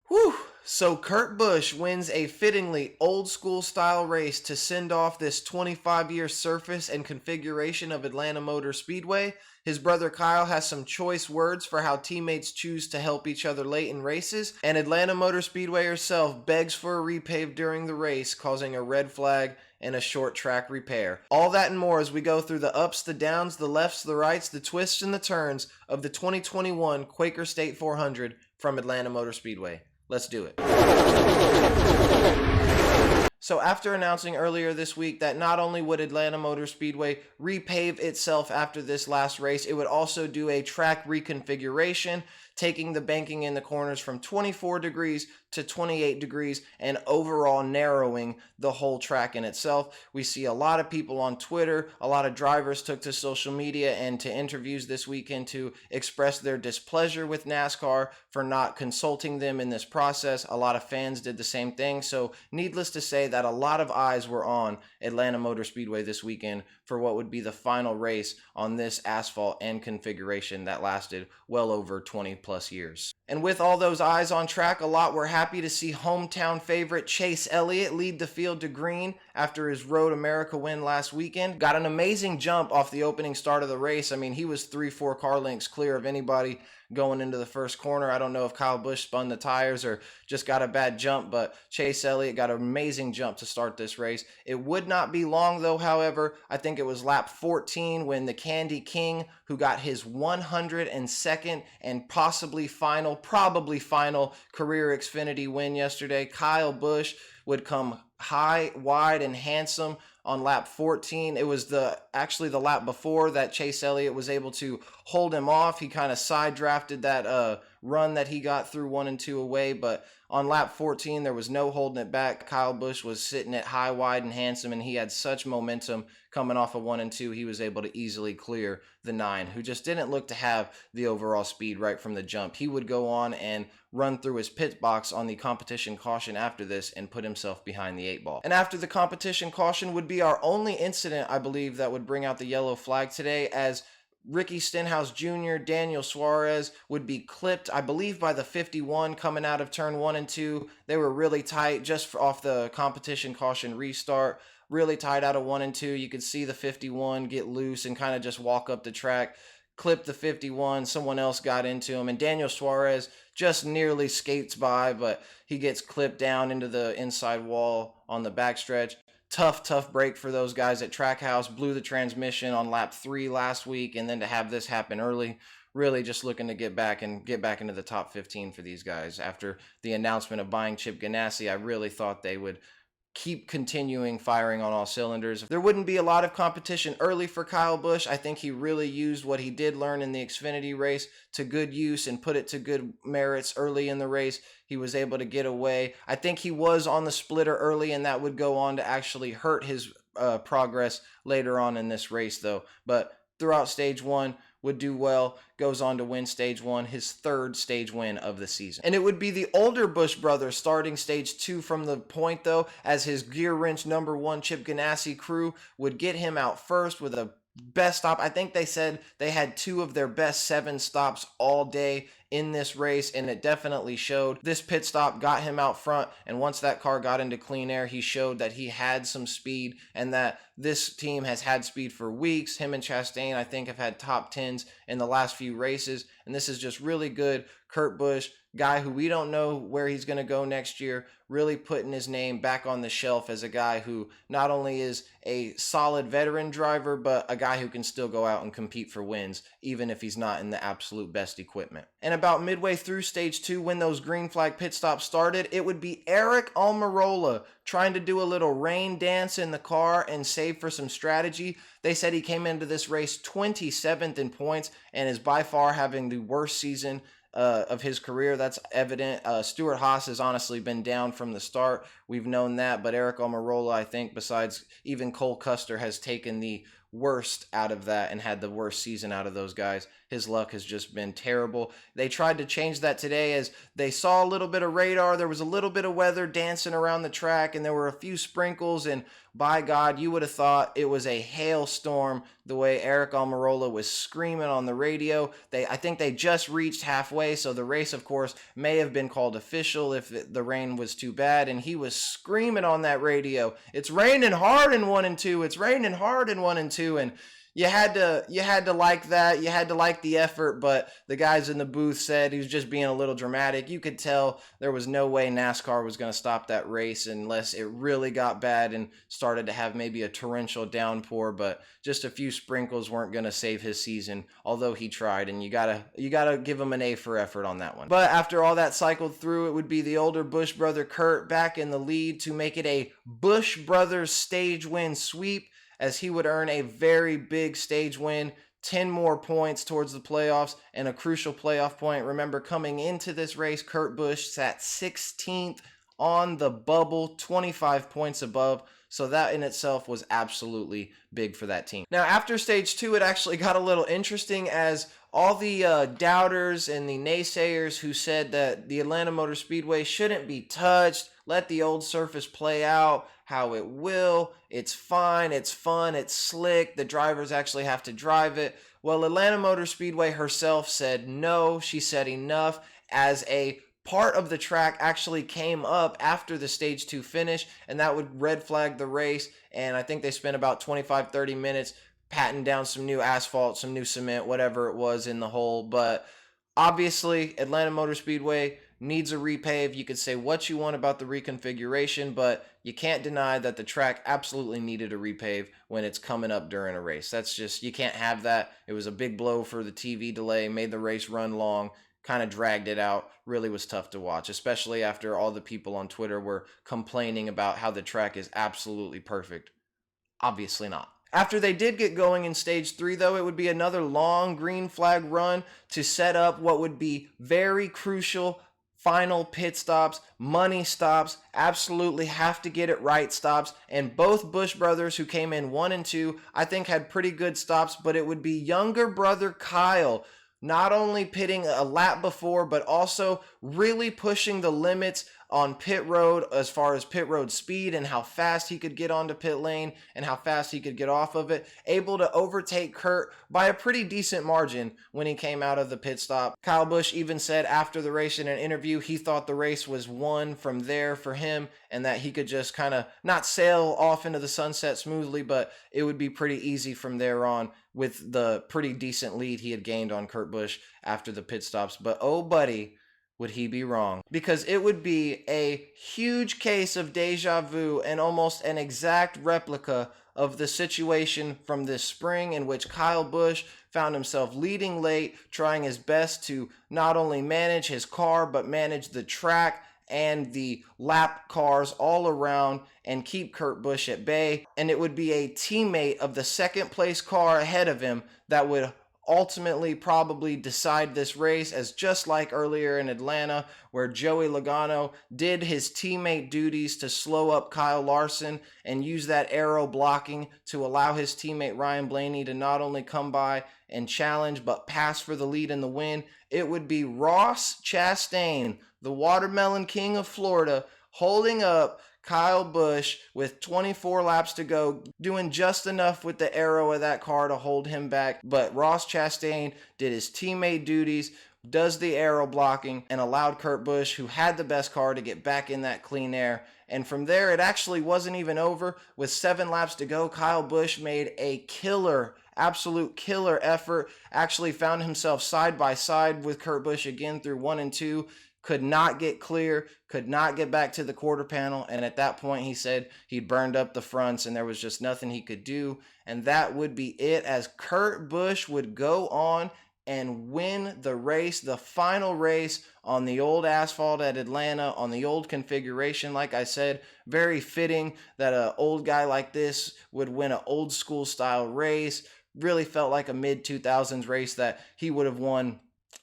Whew. So Kurt Busch wins a fittingly old school style race to send off this 25-year surface and configuration of Atlanta Motor Speedway. His brother Kyle has some choice words for how teammates choose to help each other late in races, and Atlanta Motor Speedway herself begs for a repave during the race, causing a red flag and a short track repair. All that and more as we go through the ups, the downs, the lefts, the rights, the twists, and the turns of the 2021 Quaker State 400 from Atlanta Motor Speedway. Let's do it. So after announcing earlier this week that not only would Atlanta Motor Speedway repave itself after this last race, it would also do a track reconfiguration, taking the banking in the corners from 24 degrees to 28 degrees and overall narrowing the whole track in itself. We see a lot of people on Twitter, a lot of drivers took to social media and to interviews this weekend to express their displeasure with NASCAR for not consulting them in this process. A lot of fans did the same thing. So needless to say that a lot of eyes were on Atlanta Motor Speedway this weekend for what would be the final race on this asphalt and configuration that lasted well over 20 plus years. And with all those eyes on track, a lot were happy to see hometown favorite Chase Elliott lead the field to green after his Road America win last weekend. Got an amazing jump off the opening start of the race. I mean, he was 3-4 car lengths clear of anybody going into the first corner. I don't know if Kyle Busch spun the tires or just got a bad jump, but Chase Elliott got an amazing jump to start this race. It would not be long though, however. I think it was lap 14 when the Candy King, who got his 102nd and probably final career Xfinity win yesterday, Kyle Busch, would come high, wide, and handsome on lap 14. It was actually the lap before that Chase Elliott was able to hold him off. He kind of side drafted that run that he got through 1 and 2 away, but on lap 14 there was no holding it back. Kyle Busch was sitting at high, wide, and handsome, and he had such momentum coming off of 1 and 2. He was able to easily clear the 9, who just didn't look to have the overall speed right from the jump. He would go on and run through his pit box on the competition caution after this and put himself behind the 8 ball. And after the competition caution would be our only incident, I believe, that would bring out the yellow flag today, as Ricky Stenhouse Jr., Daniel Suarez would be clipped, I believe, by the 51 coming out of turn 1 and 2. They were really tight just off the competition caution restart. Really tight out of 1 and 2. You could see the 51 get loose and kind of just walk up the track, clip the 51. Someone else got into him, and Daniel Suarez just nearly skates by, but he gets clipped down into the inside wall on the backstretch. Tough break for those guys at Trackhouse. Blew the transmission on lap 3 last week, and then to have this happen early, really just looking to get back into the top 15 for these guys. After the announcement of buying Chip Ganassi, I really thought they would keep continuing firing on all cylinders. There wouldn't be a lot of competition early for Kyle Busch. I think he really used what he did learn in the Xfinity race to good use and put it to good merits early in the race. He was able to get away. I think he was on the splitter early, and that would go on to actually hurt his progress later on in this race though. But throughout stage 1, would do well, goes on to win stage 1, his 3rd stage win of the season. And it would be the older Busch brother starting stage 2 from the point though, as his gear wrench number 1 Chip Ganassi crew would get him out first with a best stop. I think they said they had 2 of their best 7 stops all day in this race, and it definitely showed. This pit stop got him out front, and once that car got into clean air, he showed that he had some speed and that this team has had speed for weeks. Him and Chastain, I think, have had top 10s in the last few races, and this is just really good. Kurt Busch, guy who we don't know where he's going to go next year, really putting his name back on the shelf as a guy who not only is a solid veteran driver, but a guy who can still go out and compete for wins, even if he's not in the absolute best equipment. And about midway through stage 2, when those green flag pit stops started, it would be Aric Almirola trying to do a little rain dance in the car and save for some strategy. They said he came into this race 27th in points and is by far having the worst season of his career. That's evident. Stuart Haas has honestly been down from the start. We've known that, but Aric Almirola, I think, besides even Cole Custer, has taken the worst out of that and had the worst season out of those guys. His luck has just been terrible. They tried to change that today as they saw a little bit of radar. There was a little bit of weather dancing around the track, and there were a few sprinkles, and by God, you would have thought it was a hailstorm the way Eric Almirola was screaming on the radio. I think they just reached halfway, so the race, of course, may have been called official if the rain was too bad, and he was screaming on that radio, "It's raining hard in 1 and 2. It's raining hard in 1 and 2." And you had to like that. You had to like the effort, but the guys in the booth said he was just being a little dramatic. You could tell there was no way NASCAR was going to stop that race unless it really got bad and started to have maybe a torrential downpour, but just a few sprinkles weren't going to save his season, although he tried, and you got to give him an A for effort on that one. But after all that cycled through, it would be the older Busch brother Kurt back in the lead to make it a Busch Brothers stage win sweep, as he would earn a very big stage win, 10 more points towards the playoffs, and a crucial playoff point. Remember, coming into this race, Kurt Busch sat 16th on the bubble, 25 points above. So that in itself was absolutely big for that team. Now, after stage 2, it actually got a little interesting, as all the doubters and the naysayers who said that the Atlanta Motor Speedway shouldn't be touched, let the old surface play out how it will, it's fine, it's fun, it's slick, the drivers actually have to drive it. Well, Atlanta Motor Speedway herself said no. She said enough, as a part of the track actually came up after the stage 2 finish, and that would red flag the race. And I think they spent about 25-30 minutes patting down some new asphalt, some new cement, whatever it was in the hole. But obviously, Atlanta Motor Speedway needs a repave. You could say what you want about the reconfiguration, but you can't deny that the track absolutely needed a repave when it's coming up during a race. That's just, you can't have that. It was a big blow for the TV delay, made the race run long, kind of dragged it out, really was tough to watch, especially after all the people on Twitter were complaining about how the track is absolutely perfect. Obviously not. After they did get going in stage 3, though, it would be another long green flag run to set up what would be very crucial final pit stops, money stops, absolutely have to get it right stops. And both Busch brothers, who came in 1 and 2, I think had pretty good stops, but it would be younger brother Kyle not only pitting a lap before, but also really pushing the limits on pit road as far as pit road speed and how fast he could get onto pit lane and how fast he could get off of it. Able to overtake Kurt by a pretty decent margin when he came out of the pit stop. Kyle Busch even said after the race in an interview he thought the race was won from there for him, and that he could just kind of not sail off into the sunset smoothly, but it would be pretty easy from there on with the pretty decent lead he had gained on Kurt Busch after the pit stops. But oh buddy, would he be wrong, because it would be a huge case of deja vu and almost an exact replica of the situation from this spring, in which Kyle Busch found himself leading late, trying his best to not only manage his car but manage the track and the lap cars all around and keep Kurt Busch at bay. And it would be a teammate of the second place car ahead of him that would ultimately probably decide this race, as just like earlier in Atlanta, where Joey Logano did his teammate duties to slow up Kyle Larson and use that aero blocking to allow his teammate Ryan Blaney to not only come by and challenge but pass for the lead in the win. It would be Ross Chastain, the watermelon king of Florida, holding up Kyle Busch with 24 laps to go, doing just enough with the aero of that car to hold him back. But Ross Chastain did his teammate duties, does the aero blocking, and allowed Kurt Busch, who had the best car, to get back in that clean air. And from there, it actually wasn't even over. With 7 laps to go, Kyle Busch made a killer, absolute killer effort, actually found himself side by side with Kurt Busch again through 1 and 2, could not get clear, could not get back to the quarter panel, and at that point he said he'd burned up the fronts and there was just nothing he could do. And that would be it, as Kurt Busch would go on and win the race, the final race on the old asphalt at Atlanta, on the old configuration. Like I said, very fitting that an old guy like this would win an old school style race. Really felt like a mid-2000s race that he would have won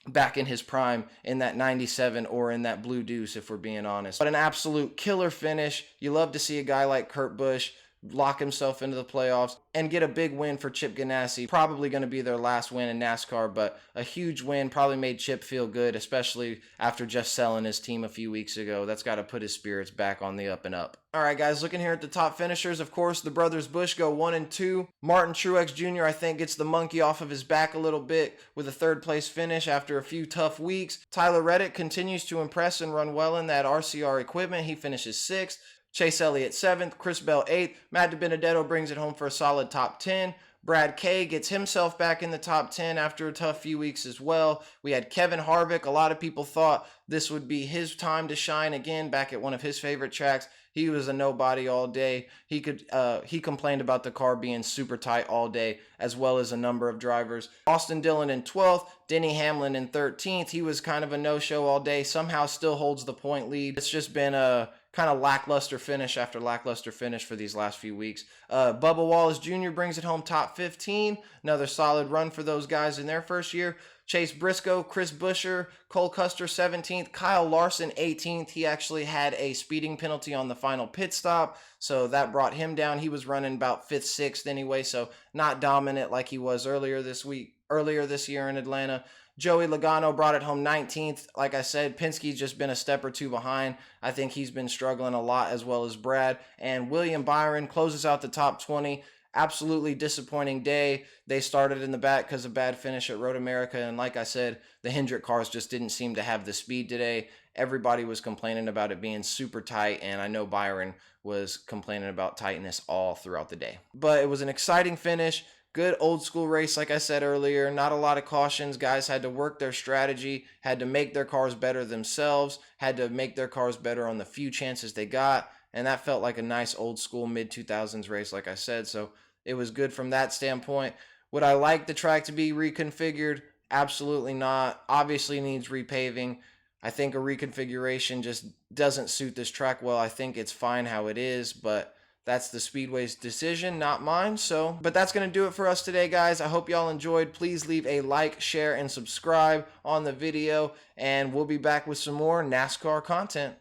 back in his prime in that 97 or in that Blue Deuce, if we're being honest. But an absolute killer finish. You love to see a guy like Kurt Busch lock himself into the playoffs, and get a big win for Chip Ganassi. Probably going to be their last win in NASCAR, but a huge win. Probably made Chip feel good, especially after just selling his team a few weeks ago. That's got to put his spirits back on the up and up. All right, guys, looking here at the top finishers, of course, the brothers Busch go 1 and 2. Martin Truex Jr., I think, gets the monkey off of his back a little bit with a third place finish after a few tough weeks. Tyler Reddick continues to impress and run well in that RCR equipment. He finishes 6th. Chase Elliott 7th, Chris Bell 8th. Matt DiBenedetto brings it home for a solid top 10. Brad Kay gets himself back in the top 10 after a tough few weeks as well. We had Kevin Harvick. A lot of people thought this would be his time to shine again back at one of his favorite tracks. He was a nobody all day. He complained about the car being super tight all day, as well as a number of drivers. Austin Dillon in 12th, Denny Hamlin in 13th. He was kind of a no-show all day. Somehow still holds the point lead. It's just been a kind of lackluster finish after lackluster finish for these last few weeks. Bubba Wallace Jr. brings it home top 15. Another solid run for those guys in their first year. Chase Briscoe, Chris Buescher, Cole Custer 17th, Kyle Larson 18th. He actually had a speeding penalty on the final pit stop, so that brought him down. He was running about 5th, 6th anyway, so not dominant like he was earlier this year in Atlanta. Joey Logano brought it home 19th. Like I said, Penske's just been a step or two behind. I think he's been struggling a lot, as well as Brad. And William Byron closes out the top 20. Absolutely disappointing day. They started in the back because of bad finish at Road America, and like I said, the Hendrick cars just didn't seem to have the speed today. Everybody was complaining about it being super tight, and I know Byron was complaining about tightness all throughout the day. But it was an exciting finish. Good old school race, like I said earlier. Not a lot of cautions. Guys had to work their strategy, had to make their cars better themselves, had to make their cars better on the few chances they got, and that felt like a nice old school mid-2000s race, like I said, so it was good from that standpoint. Would I like the track to be reconfigured? Absolutely not. Obviously needs repaving. I think a reconfiguration just doesn't suit this track well. I think it's fine how it is, but that's the Speedway's decision, not mine. But that's going to do it for us today, guys. I hope y'all enjoyed. Please leave a like, share, and subscribe on the video, and we'll be back with some more NASCAR content.